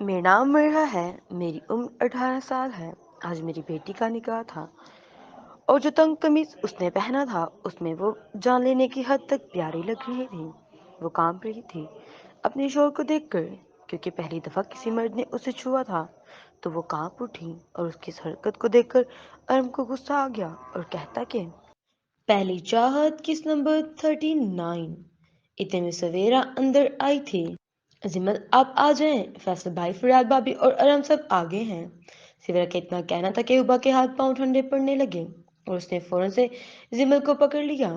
मेरा नाम मरहा है। मेरी उम्र 18 साल है। आज मेरी बेटी का निकाह था और जो तंग कमीज उसने पहना था उसमें वो जान लेने की हद तक प्यारी लग रही थी। वो कांप रही थी अपने शोर को देखकर, क्योंकि पहली दफा किसी मर्द ने उसे छुआ था। तो वो कांप उठी और उसकी इस हरकत को देखकर अरम को गुस्सा आ गया और कहता कि पहली चाहत किस नंबर 39। इतने में सवेरा अंदर आई थी। अजीमल आप आ जाएं, फैसल भाई, फरियाद भाभी और अरम सब आगे हैं। सिवरा का इतना कहना था कि हुबा के हाथ पांव ठंडे पड़ने लगे और उसने फौरन से जिमल को पकड़ लिया।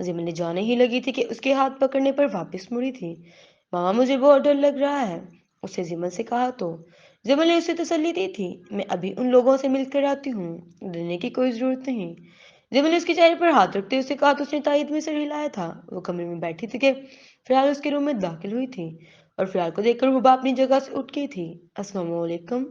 जिमल ने जाने ही लगी थी कि उसके हाथ पकड़ने पर वापस मुड़ी थी। मामा मुझे बहुत डर लग रहा है, उससे जिमल से कहा तो जिमल ने उसे तसल्ली दी थी। मैं अभी उन लोगों से मिलकर आती हूँ, डरने की कोई जरूरत नहीं। जिमल ने उसके चेहरे पर हाथ रखते हुए उसे कहा तो उसने तायद में सिर हिलाया था। वो कमरे में बैठी थी कि फिलहाल उसके रूम में दाखिल हुई थी और फिलहाल को देखकर हुबा अपनी जगह से उठ गई थी। अस्सलाम वालेकुम।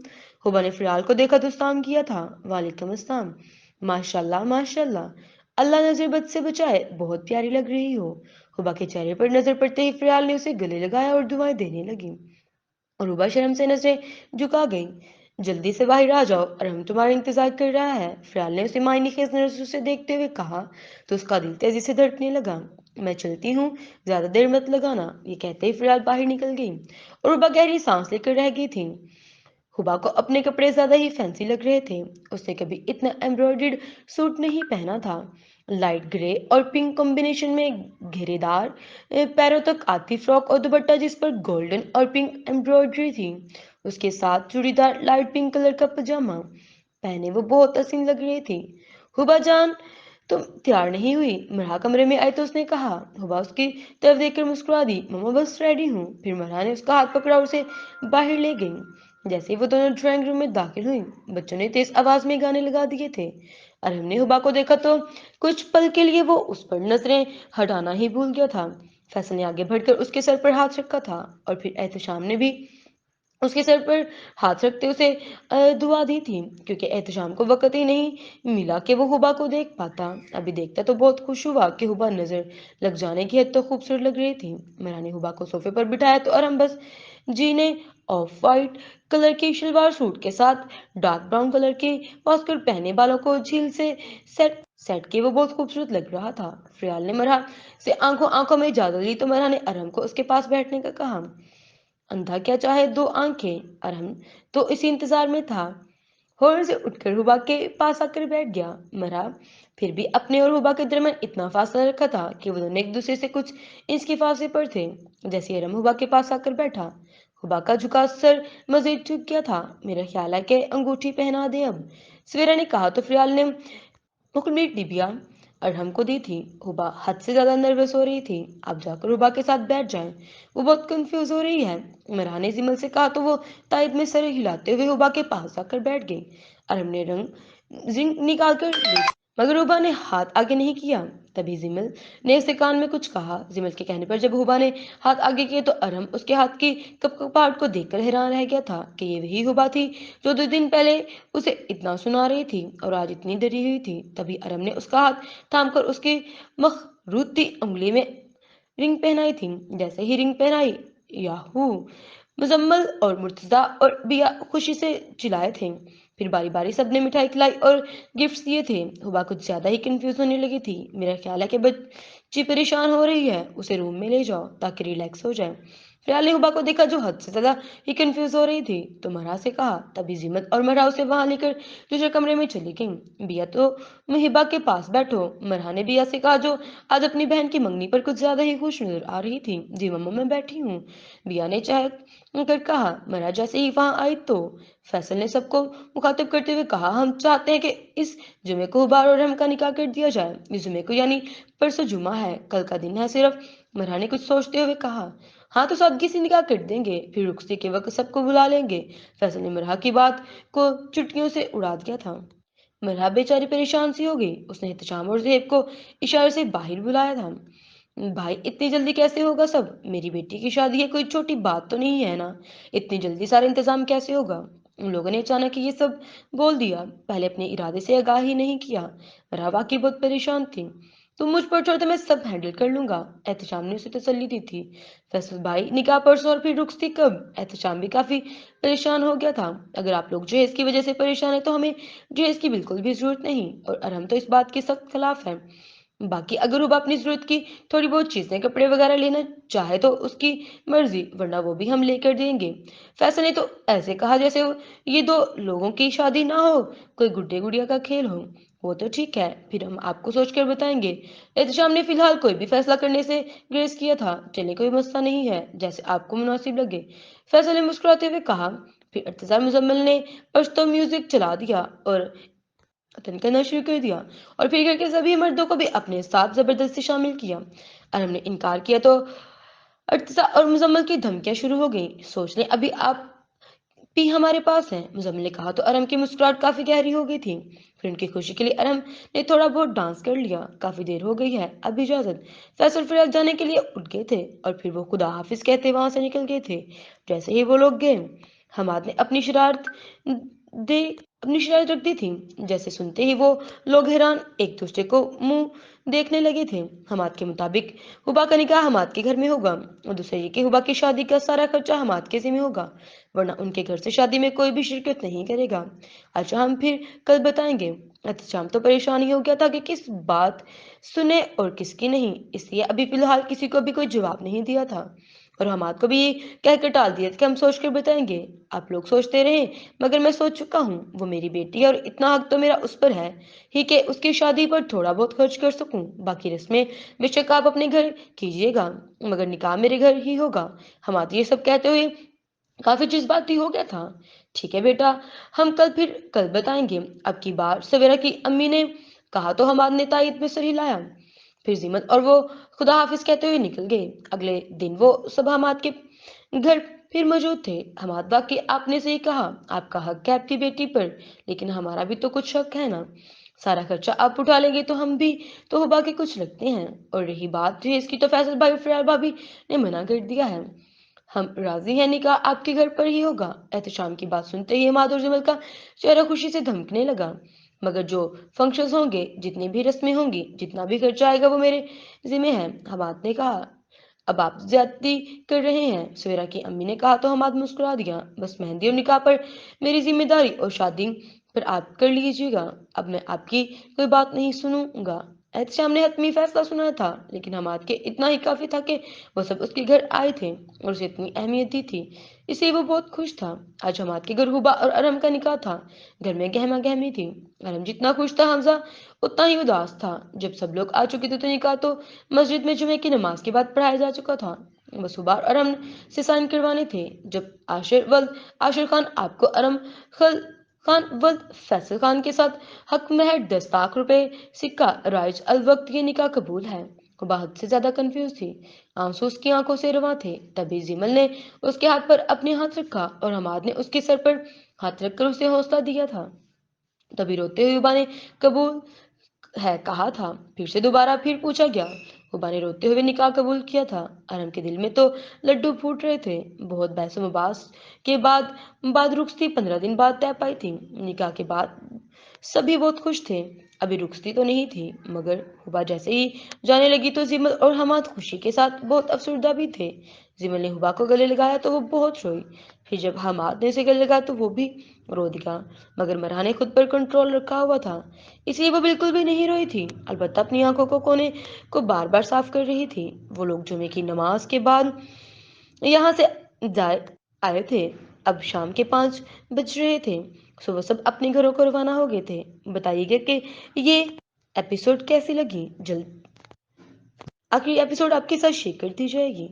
हुबा ने फिलहाल को देखा तो सलाम किया था। वालेकुम अस्सलाम। माशाल्लाह माशाल्लाह, अल्लाह नजर बद से बचाए, बहुत प्यारी लग रही हो। हुबा के चेहरे पर नजर पड़ते ही फिलहाल ने उसे गले लगाया और दुआएं देने लगी और हुबा शर्म से नजरें झुका गई। जल्दी से बाहर आ जाओ और हम तुम्हारा इंतजार कर रहा है, फिलहाल ने उसे मायने खेज नजरों से देखते हुए कहा। तो उसका दिल तेजी से धड़कने लगा। मैं चलती हूँ, ज्यादा देर मत लगाना, ये कहते ही फिलहाल बाहर निकल गई और हुबा गहरी सांस लेकर रह गई थी। हुबा को अपने कपड़े ज्यादा ही फैंसी लग रहे थे। उसने कभी इतना एम्ब्रॉयडर्ड सूट नहीं पहना था। लाइट ग्रे और पिंक कॉम्बिनेशन में घेरेदार पैरों तक आती फ्रॉक और दुपट्टा जिस पर गोल्डन और पिंक एम्ब्रॉयडरी थी। उसके साथ चूड़ीदार लाइट पिंक कलर का पजामा पहने वो बहुत हसीन लग रही थी। हुबा जान, तुम तैयार नहीं हुई? मरहा कमरे में आई तो उसने कहा। हुबा उसकी तरफ देखकर मुस्कुरा दी। मम्मा बस रेडी हूँ। फिर मरहा ने उसका हाथ पकड़ा और उसे बाहर ले गई। जैसे ही वो दोनों ड्राइंग रूम में दाखिल हुई, बच्चों ने तेज आवाज में गाने लगा दिए थे। और हमने हुबा को देखा तो कुछ पल के लिए वो उस पर नजरें हटाना ही भूल गया था। फैसल ने आगे बढ़कर उसके सर पर हाथ रखा था और फिर एहतशाम ने भी उसके सर पर हाथ रखते उसे दुआ दी थी, क्योंकि एहतशाम को वक्त ही नहीं मिला कि वो हुबा को देख पाता। अभी देखता तो बहुत खुश हुआ कि हुबा नजर लग जाने की हद तो खूबसूरत लग रही थी। मेरा ने हुबा को सोफे पर बिठाया तो आराम बस जी ने ऑफ वाइट कलर की शलवार सूट के साथ डार्क ब्राउन कलर के वास्कर पहने बालों को झील से सेट सेट के वो बहुत खूबसूरत लग रहा था। फ्रियाल ने मरहा से आंखों आंखों में इजाजत ली तो मरहा ने अरम को उसके पास बैठने का कहा। अंधा क्या चाहे दो आंखें, अरहम तो इसी इंतजार में था। होर से उठकर हुबा के पास आकर बैठ गया। मरा फिर भी अपने और हुबा के दरमियान इतना फासला रखा था कि वो दोनों एक दूसरे से कुछ इंच के फासले पर थे। जैसे अरम हुबा के पास आकर बैठा, हुबा का झुका सर मजीद झुक गया था। मेरा ख्याल है कि अंगूठी पहना दे अब, सवेरा ने कहा तो फियाल ने मुकम्मल डिबिया अरहम को दी थी। हुबा हद से ज्यादा नर्वस हो रही थी। आप जाकर हुबा के साथ बैठ जाएं, वो बहुत कंफ्यूज हो रही है, मरहा ने जिमल से कहा तो वो तायद में सर हिलाते हुए हुबा के पास आकर बैठ गई। अरहम ने रंग जिंक निकाल कर ली, मगर हुबा ने हाथ आगे नहीं किया। तभी जिमल ने उसके कान में कुछ कहा। जिमल के कहने पर जब हुबा ने हाथ आगे किए तो अरहम उसके हाथ की कपकपाहट को देखकर हैरान रह गया था कि ये वही हुबा थी जो 2 दिन पहले उसे इतना सुना रही थी और आज इतनी डरी हुई थी। तभी अरम ने उसका हाथ थामकर उसकी मखरूती उंगली में रिंग पहनाई थी। जैसे ही रिंग पहनाई, याहू, मुजम्मल और मुर्तजा और बिया खुशी से चिल्लाए थे। फिर बारी बारी सबने मिठाई खिलाई और गिफ्ट्स दिए थे। हुबा कुछ ज्यादा ही कंफ्यूज होने लगी थी। मेरा ख्याल है कि बच्ची परेशान हो रही है, उसे रूम में ले जाओ ताकि रिलैक्स हो जाए। फिलहाल ने हुबा को देखा जो हद से ज्यादा ही कंफ्यूज हो रही थी, तो मरहा से कहा। तभी जिमत और मरहा उसे वहां लेकर दूसरे कमरे में चली गई। बिया तो मुहिबा के पास बैठो, मरहा ने बिया से कहा जो आज अपनी बहन की मंगनी पर कुछ ज्यादा ही खुश नजर आ रही थी। जी मम्मा मैं बैठी हूँ, बिया ने चाह कर कहा। मरहा जैसे ही वहां आई तो फैसल ने सबको मुखातिब करते हुए कहा, हम चाहते हैं कि इस जुमे को हुबा और रहम का निकाह कर दिया जाए। इस जुमे को यानी परसों जुमा है, कल का दिन है सिर्फ। मरहा ने कुछ सोचते हुए कहा। हाँ तो सादगी से निकाह कर देंगे, फिर रुखसती के वक्त सबको बुला लेंगे। फैसल ने मरहा की बात को चुटकियों से उड़ा दिया था। मरहा बेचारी परेशान सी हो गई। उसने एहतशाम और ज़ेब को इशारे से बाहर बुलाया था। भाई इतनी जल्दी कैसे होगा सब? मेरी बेटी की शादी है, कोई छोटी बात तो नहीं है ना? इतनी जल्दी सारा इंतजाम कैसे होगा? उन लोगों ने अचानक ही ये सब बोल दिया, पहले अपने इरादे से आगाह ही नहीं किया। मरहा वाकई बहुत परेशान थी। तुम मुझ पर छोड़ दो, मैं सब हैंडल कर लूंगा। एहतशाम ने उसे तसल्ली दी थी। फैसल भाई, निकाह परसों और फिर रुखसती कब? एहतशाम भी काफी परेशान हो गया था। अगर आप लोग जहेज की वजह से परेशान है तो हमें जहेज की बिल्कुल भी जरूरत नहीं, और अरहम तो इस बात के सख्त खिलाफ है। बाकी अगर वो अपनी जरूरत की थोड़ी बहुत चीजें, कपड़े वगैरह लेना चाहे तो उसकी मर्जी, वरना वो भी हम लेकर देंगे। फैसल ने तो ऐसे कहा जैसे ये दो लोगों की शादी ना हो, कोई गुड्डे गुड़िया का खेल हो। वो तो ठीक है, फिर हम आपको सोचकर बताएंगे। एहतशाम ने फिलहाल कोई भी फैसला करने से ग्रेस किया था। चले, कोई मसला नहीं है, जैसे आपको मुनासिब लगे, फैसल ने मुस्कुराते हुए कहा। फिर इर्तिजा मुजम्मिल ने पश्तो म्यूजिक चला दिया और कतल करना शुरू कर दिया, और फिर घर के सभी मर्दों को भी अपने साथ जबरदस्ती शामिल किया। अरम ने इनकार किया तो अर्तजा और मुजम्मिल की धमकियां शुरू हो गई। सोच लें, अभी आप भी हमारे पास हैं, मुजम्मिल ने कहा तो अरम की मुस्कुराहट काफी गहरी हो गई थी। फिर उनकी खुशी के लिए अरम ने थोड़ा बहुत डांस कर लिया। काफी देर हो गई है, अब इजाजत। फैसल फिर जाने के लिए उठ गए थे, और फिर वो खुदा हाफिज कहते वहां से निकल गए थे। जैसे ही वो लोग गए, हमाद ने दे अपनी शरारत रख दी थी। जैसे सुनते ही वो लोग हैरान एक दूसरे को मुंह देखने लगे थे। हमाद के मुताबिक हुबा का निकाह हमाद के घर में होगा, और दूसरा ये कि हुबा की शादी का सारा खर्चा हमाद के जिम्मे होगा, वरना उनके घर से शादी में कोई भी शिरकत नहीं करेगा। अच्छा, हम फिर कल बताएंगे। एहतशाम तो परेशान ही हो गया था कि किस बात सुने और किसकी नहीं, इसलिए अभी फिलहाल किसी को भी कोई जवाब नहीं दिया था, और हमाद को भी ये कहकर टाल दिया था कि हम सोच कर बताएंगे। आप लोग सोचते रहे, मगर मैं सोच चुका हूँ। वो मेरी बेटी है, और इतना हक तो मेरा उस पर है ही कि उसकी शादी पर थोड़ा बहुत खर्च कर सकूं। बाकी रस्में बेशक आप अपने घर कीजिएगा, मगर निकाह मेरे घर ही होगा। हमाद ये सब कहते हुए काफी जज्बाती हो गया था। ठीक है बेटा, हम कल बताएंगे। अब की बार सवेरा की अम्मी ने कहा तो हमाद ने तायद में सर हिलाया। फिर जिमत और वो खुदा हाफिज कहते हुए निकल गए। अगले दिन वो सब हमाद के घर फिर मौजूद थे। हमाद, बाकी आपने सही कहा, आपका हक है आपकी बेटी पर, लेकिन हमारा भी तो कुछ हक है ना। सारा खर्चा आप उठा लेंगे तो हम भी तो हुबा के कुछ लगते हैं, और रही बात जो इसकी, तो फैसल भाई फरार भाभी ने मना कर दिया है। हम राजी हैं, निकाह आपके घर पर ही होगा। एहतशाम की बात सुनते ही हमाद और जमल का चेहरा खुशी से धमकने लगा। मगर जो फंक्शंस होंगे, जितनी भी रस्में होंगी, जितना भी खर्चा आएगा, वो मेरे जिम्मे है, हमाद ने कहा। अब आप ज्यादती कर रहे हैं, सवेरा की अम्मी ने कहा तो हमाद मुस्कुरा दिया। बस मेहंदी और निकाह पर मेरी जिम्मेदारी, और शादी पर आप कर लीजिएगा। अब मैं आपकी कोई बात नहीं सुनूंगा। एहतशाम ने हतमी फैसला सुना था, लेकिन हमाद के इतना ही काफी था कि वो सब उसके घर आए थे और उसे इतनी अहमियत दी थी, इसलिए वो बहुत खुश था। आज हमाद के घर हुबा और अरम का निकाह था। घर में गहमा गहमी थी। अरम जितना खुश था, हमजा उतना ही उदास था। जब सब लोग आ चुके थे तो निकाह तो मस्जिद में जुमे की नमाज के बाद पढ़ाया जा चुका था। बस हुबा और अरम से साइन करवाने थे। जब आशिर खान आपको अरम खल खान वल्द फैसल खान के साथ हक महर 10 लाख रुपए सिक्का राइज अल वक्त ये निकाह कबूल है। हुबा हद से ज्यादा कंफ्यूज थी। आंसू उसकी आंखों से रवा थे। तभी जिमल ने उसके हाथ पर अपने हाथ रखा, और हमाद ने उसके सर पर हाथ रखकर उसे हौसला दिया था। तभी रोते हुए हुबा ने कबूल है कहा था। फिर से दोबारा फिर पूछा गया। हुबा ने रोते हुए निकाह कबूल किया था। अरम के दिल में तो लड्डू फूट रहे थे। बहुत बहस मुबास के बाद रुखसती 15 दिन बाद तय पाई थी। निकाह के बाद सभी बहुत खुश थे। अभी रुखसती तो नहीं थी, मगर हुबा जैसे ही जाने लगी तो जिमल और हमाद खुशी के साथ बहुत अफसरदा भी थे। जिमल ने हुबा को गले लगाया तो वो बहुत रोई। फिर जब हमाद ने उसे गले लगाया तो वो भी रो दिया, मगर मरहा ने खुद पर कंट्रोल रखा हुआ था, इसलिए वो बिल्कुल भी नहीं रोई थी। अलबत्ता अपनी आंखों को कोने को बार बार साफ कर रही थी। वो लोग जुमे की नमाज के बाद यहाँ से जाए आए थे। अब शाम के 5 बज रहे थे, सो वो सब अपने घरों को रवाना हो गए थे। बताइएगा कि ये एपिसोड कैसी लगी। जल्द आखिरी एपिसोड आपके साथ शेयर कर दी जाएगी।